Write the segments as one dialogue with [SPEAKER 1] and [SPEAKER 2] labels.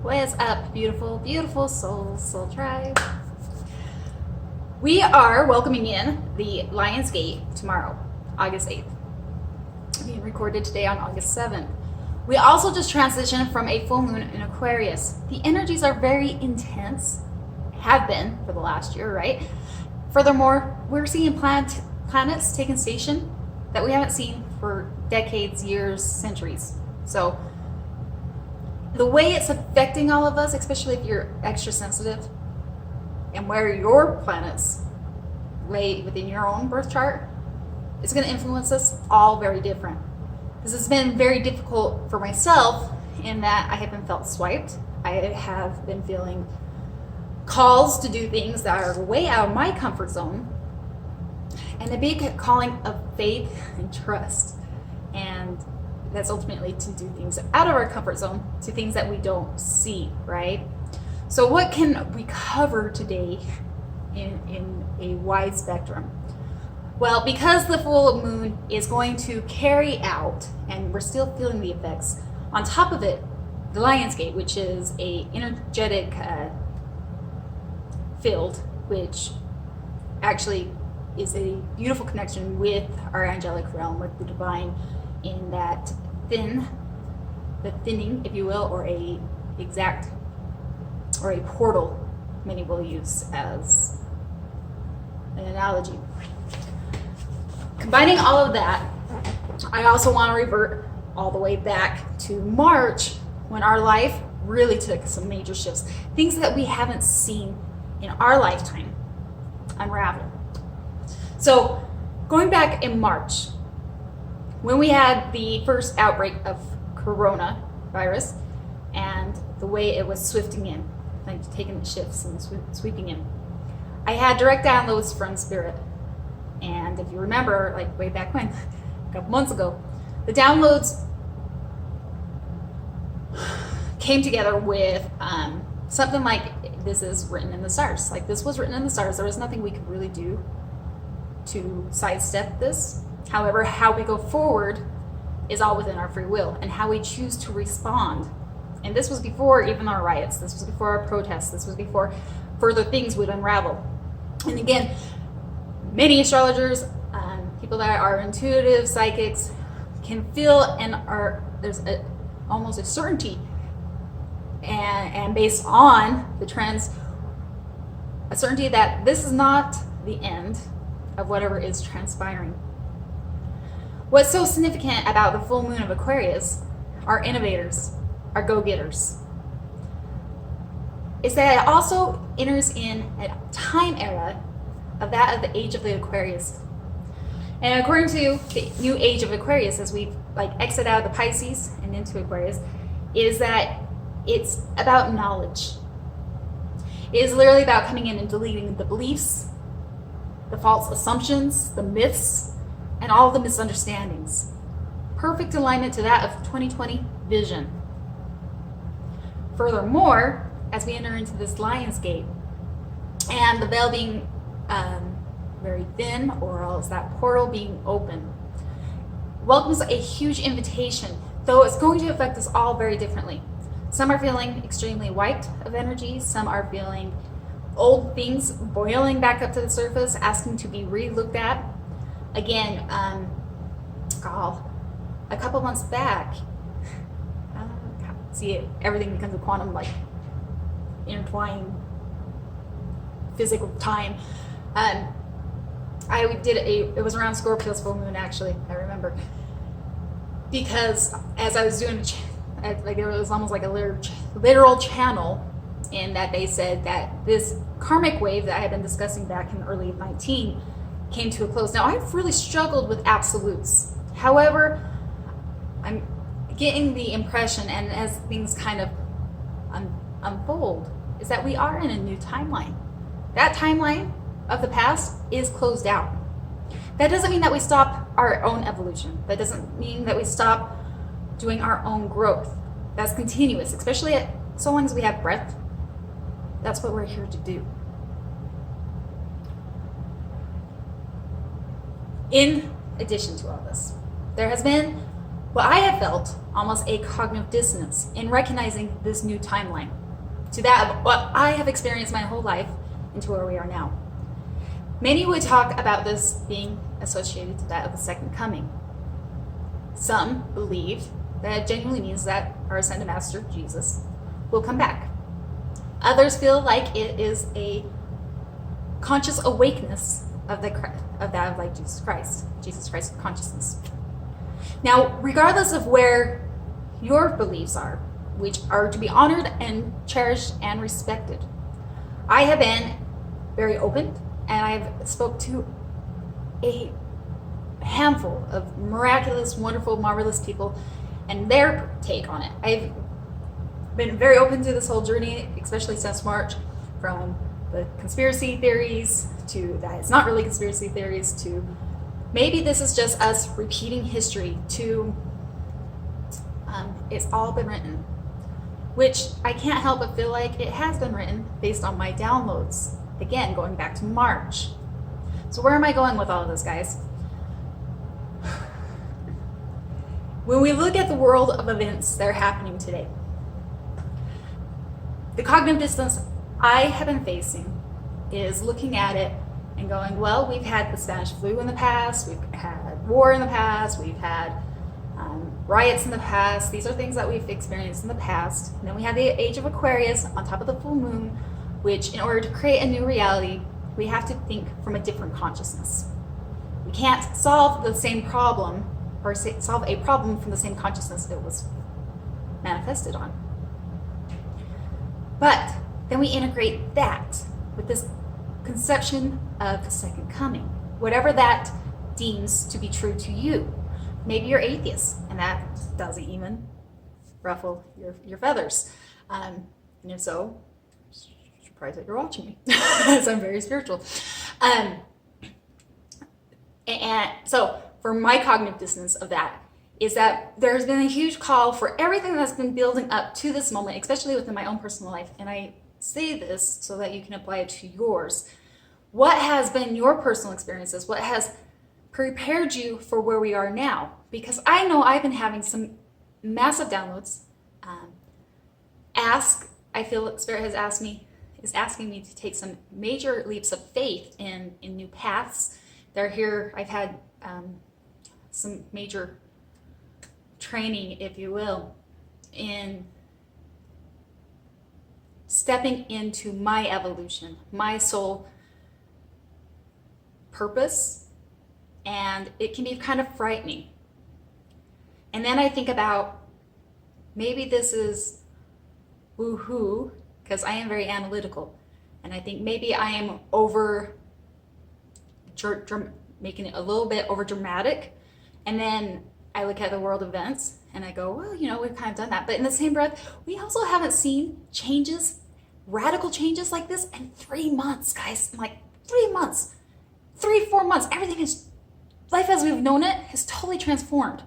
[SPEAKER 1] What's up, beautiful, beautiful souls, Soul Tribe? We are welcoming in the Lion's Gate tomorrow, August 8th. Being recorded today on August 7th. We also just transitioned from a full moon in Aquarius. The energies are very intense, have been for the last year, right? Furthermore, we're seeing planets taking station that we haven't seen for decades, years, centuries. So the way it's affecting all of us, especially if you're extra sensitive, and where your planets lay within your own birth chart, it's going to influence us all very different. This has been very difficult for myself in that I have been felt swiped. I have been feeling calls to do things that are way out of my comfort zone, and a big calling of faith and trust. And that's ultimately to do things out of our comfort zone to things that we don't see, right? So what can we cover today in a wide spectrum? Well, because the full moon is going to carry out, and we're still feeling the effects, on top of it, the Lion's Gate, which is a energetic field, which actually is a beautiful connection with our angelic realm, with the divine, in that the thinning, if you will, or a portal, many will use as an analogy. Combining all of that, I also want to revert all the way back to March, when our life really took some major shifts. Things that we haven't seen in our lifetime unravel. So going back in March, when we had the first outbreak of coronavirus and the way it was swifting in, like taking the shifts and sweeping in, I had direct downloads from Spirit. And if you remember, like way back when, a couple months ago, the downloads came together with something like, this is written in the stars. Like, this was written in the stars. There was nothing we could really do to sidestep this. However, how we go forward is all within our free will, and how we choose to respond. And this was before even our riots. This was before our protests. This was before further things would unravel. And again, many astrologers, people that are intuitive, psychics, can feel and there's almost a certainty, and based on the trends, a certainty that this is not the end of whatever is transpiring. What's so significant about the full moon of Aquarius, our innovators, our go-getters, is that it also enters in a time era of that of the age of the Aquarius. And according to the new age of Aquarius, as we exit out of the Pisces and into Aquarius, is that it's about knowledge. It is literally about coming in and deleting the beliefs, the false assumptions, the myths, and all the misunderstandings. Perfect alignment to that of 2020 vision. Furthermore, as we enter into this Lion's Gate, and the veil being very thin, or else that portal being open, welcomes a huge invitation, though it's going to affect us all very differently. Some are feeling extremely wiped of energy. Some are feeling old things boiling back up to the surface, asking to be re-looked at. Again, a couple months back, everything becomes a quantum, intertwined physical time. It was around Scorpio's full moon, actually, I remember. Because as I was doing, there was almost like a literal channel, in that they said that this karmic wave that I had been discussing back in early 19 came to a close. Now, I've really struggled with absolutes. However, I'm getting the impression, and as things kind of unfold, is that we are in a new timeline. That timeline of the past is closed out. That doesn't mean that we stop our own evolution. That doesn't mean that we stop doing our own growth. That's continuous, especially so long as we have breath. That's what we're here to do. In addition to all this, there has been Well, I have felt almost a cognitive dissonance in recognizing this new timeline to that of what I have experienced my whole life into where we are now. Many would talk about this being associated to that of the second coming. Some believe that it genuinely means that our ascended master, Jesus, will come back. Others feel like it is a conscious awakeness of that of like Jesus Christ consciousness. Now, regardless of where your beliefs are, which are to be honored and cherished and respected, I have been very open, and I've spoke to a handful of miraculous, wonderful, marvelous people and their take on it. I've been very open to this whole journey, especially since March, from the conspiracy theories to that it's not really conspiracy theories to maybe this is just us repeating history to it's all been written, which I can't help but feel like it has been written based on my downloads. Again, going back to March. So where am I going with all of this, guys? When we look at the world of events that are happening today, the cognitive dissonance I have been facing is looking at it and going, well, we've had the Spanish flu in the past, we've had war in the past, we've had riots in the past. These are things that we've experienced in the past. And then we had the age of Aquarius on top of the full moon, which in order to create a new reality, we have to think from a different consciousness. We can't solve the same problem or solve a problem from the same consciousness it was manifested on. But then we integrate that with this conception of the second coming, whatever that deems to be true to you. Maybe you're atheist, and that doesn't even ruffle your feathers. And if so, surprised that you're watching me, as I'm very spiritual. And so for my cognitive dissonance of that is that there's been a huge call for everything that's been building up to this moment, especially within my own personal life. And I say this so that you can apply it to yours. What has been your personal experiences? What has prepared you for where we are now? Because I know I've been having some massive downloads. I feel Spirit is asking me to take some major leaps of faith in new paths. They're here. I've had some major training, if you will, in stepping into my evolution, my soul purpose, and it can be kind of frightening. And then I think about maybe this is woohoo, because I am very analytical, and I think maybe I am making it a little bit over dramatic, and then I look at the world events and I go, well, we've kind of done that, but in the same breath, we also haven't seen changes, radical changes like this in 3 months, guys. I'm like 3 months, 3-4 months, life as we've known it has totally transformed.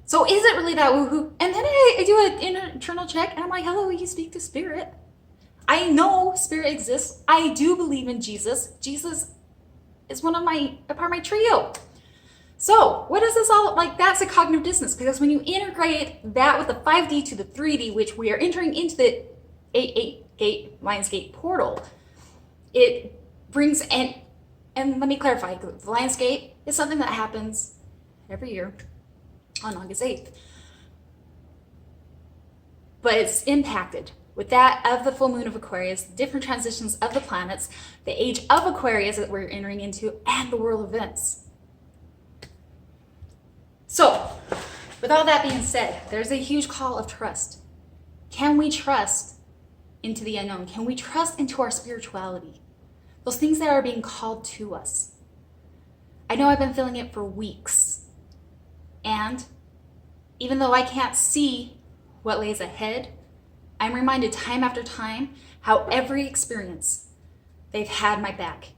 [SPEAKER 1] So is it really that woohoo? And then I do an internal check and I'm like, hello, you speak to Spirit. I know Spirit exists. I do believe in Jesus. Jesus is a part of my trio. So what is this all like? That's a cognitive dissonance, because when you integrate that with the 5D to the 3D, which we are entering into the 8 gate Lions Gate portal, it brings and let me clarify, the Lions Gate is something that happens every year on August 8th. But it's impacted with that of the full moon of Aquarius, the different transitions of the planets, the age of Aquarius that we're entering into, and the world events. So, with all that being said, there's a huge call of trust. Can we trust into the unknown? Can we trust into our spirituality? Those things that are being called to us. I know I've been feeling it for weeks. And even though I can't see what lays ahead, I'm reminded time after time how every experience, they've had my back.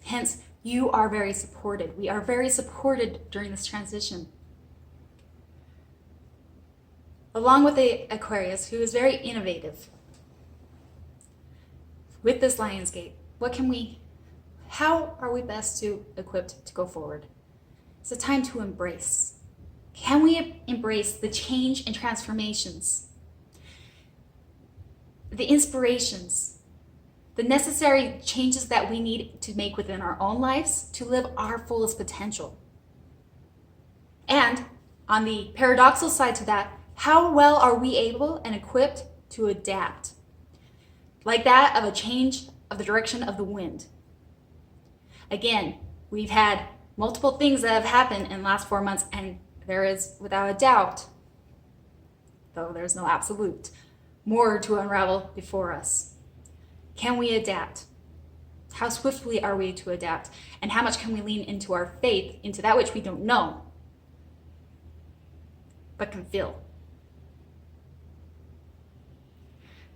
[SPEAKER 1] Hence, you are very supported. We are very supported during this transition. Along with the Aquarius, who is very innovative. With this Lion's Gate, how are we best equipped to go forward? It's a time to embrace. Can we embrace the change and transformations, the inspirations, the necessary changes that we need to make within our own lives to live our fullest potential? And on the paradoxical side to that, how well are we able and equipped to adapt? Like that of a change of the direction of the wind. Again, we've had multiple things that have happened in the last 4 months, and there is, without a doubt, though there's no absolute, more to unravel before us. Can we adapt? How swiftly are we to adapt? And how much can we lean into our faith, into that which we don't know, but can feel?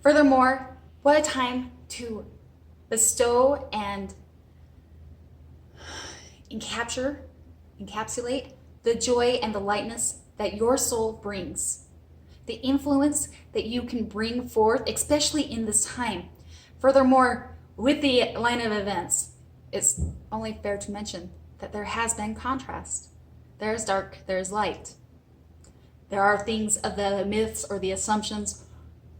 [SPEAKER 1] Furthermore, what a time to bestow and encapsulate the joy and the lightness that your soul brings, the influence that you can bring forth, especially in this time. Furthermore, with the line of events, it's only fair to mention that there has been contrast. There is dark, there is light. There are things of the myths or the assumptions,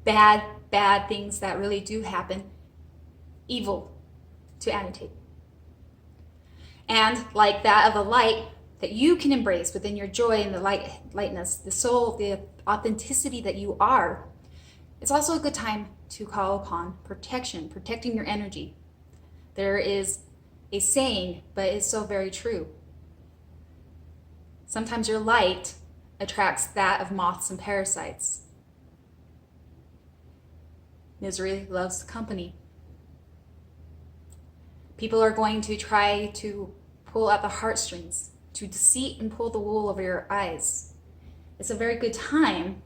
[SPEAKER 1] bad things that really do happen, evil to annotate. And like that of the light that you can embrace within your joy and the lightness, the soul, the authenticity that you are, it's also a good time to call upon protection, protecting your energy. There is a saying, but it's so very true. Sometimes your light attracts that of moths and parasites. Misery loves company. People are going to try to pull at the heartstrings, to deceit and pull the wool over your eyes. It's a very good time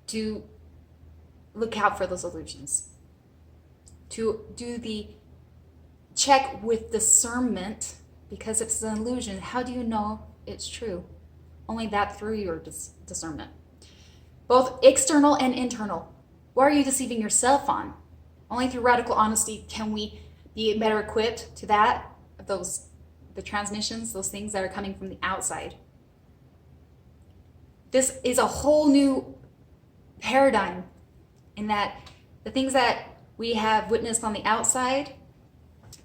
[SPEAKER 1] to look out for those illusions, to do the check with discernment, because if it's an illusion, how do you know it's true? Only that through your discernment. Both external and internal. What are you deceiving yourself on? Only through radical honesty can we be better equipped to that, the transmissions, those things that are coming from the outside. This is a whole new paradigm in that the things that we have witnessed on the outside,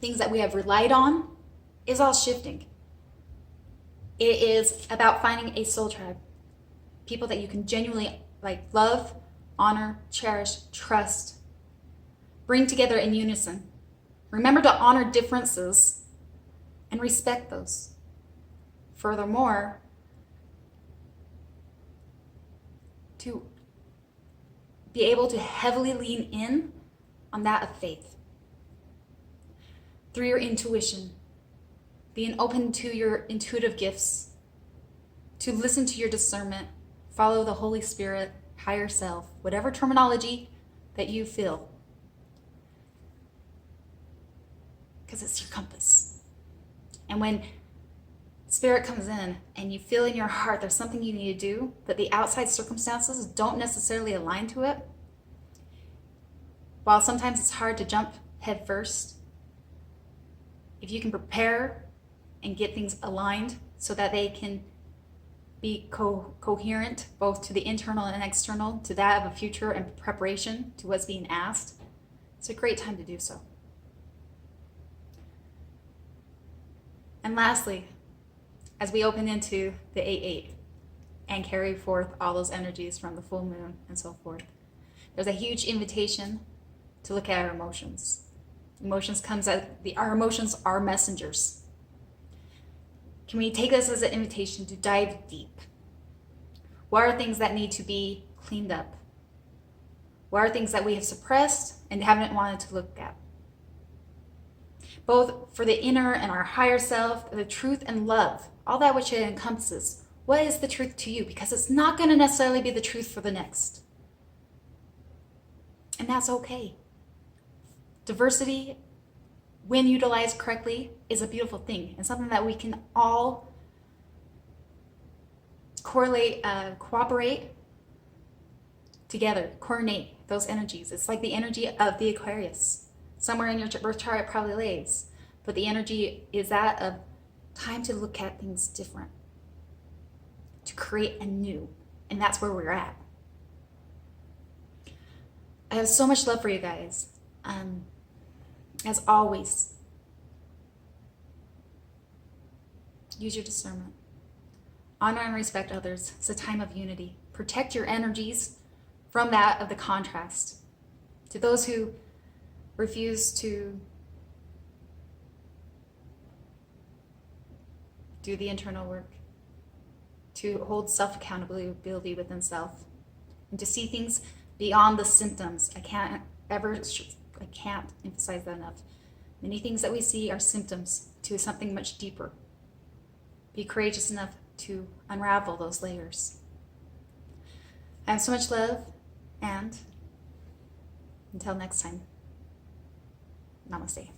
[SPEAKER 1] things that we have relied on, is all shifting. It is about finding a soul tribe, people that you can genuinely love, honor, cherish, trust, bring together in unison. Remember to honor differences and respect those. Furthermore, to be able to heavily lean in on that of faith. Through your intuition, being open to your intuitive gifts, to listen to your discernment, follow the Holy Spirit, higher self, whatever terminology that you feel. Because it's your compass. And when Spirit comes in and you feel in your heart there's something you need to do, but the outside circumstances don't necessarily align to it, while sometimes it's hard to jump head first, if you can prepare and get things aligned so that they can be coherent both to the internal and external, to that of a future and preparation to what's being asked, it's a great time to do so. And lastly, as we open into the 8-8 and carry forth all those energies from the full moon and so forth, there's a huge invitation to look at our emotions. Our emotions are messengers. Can we take this as an invitation to dive deep? What are things that need to be cleaned up? What are things that we have suppressed and haven't wanted to look at? Both for the inner and our higher self, the truth and love, all that which it encompasses. What is the truth to you? Because it's not going to necessarily be the truth for the next. And that's okay. Diversity, when utilized correctly, is a beautiful thing and something that we can all cooperate together, coordinate those energies. It's like the energy of the Aquarius. Somewhere in your birth chart it probably lays, but the energy is that of Time to look at things different, to create anew. And that's where we're at. I have so much love for you guys. As always, use your discernment. Honor and respect others. It's a time of unity. Protect your energies from that of the contrast. To those who refuse to do the internal work, to hold self-accountability within self, and to see things beyond the symptoms. I can't emphasize that enough. Many things that we see are symptoms to something much deeper. Be courageous enough to unravel those layers. I have so much love, and until next time, namaste.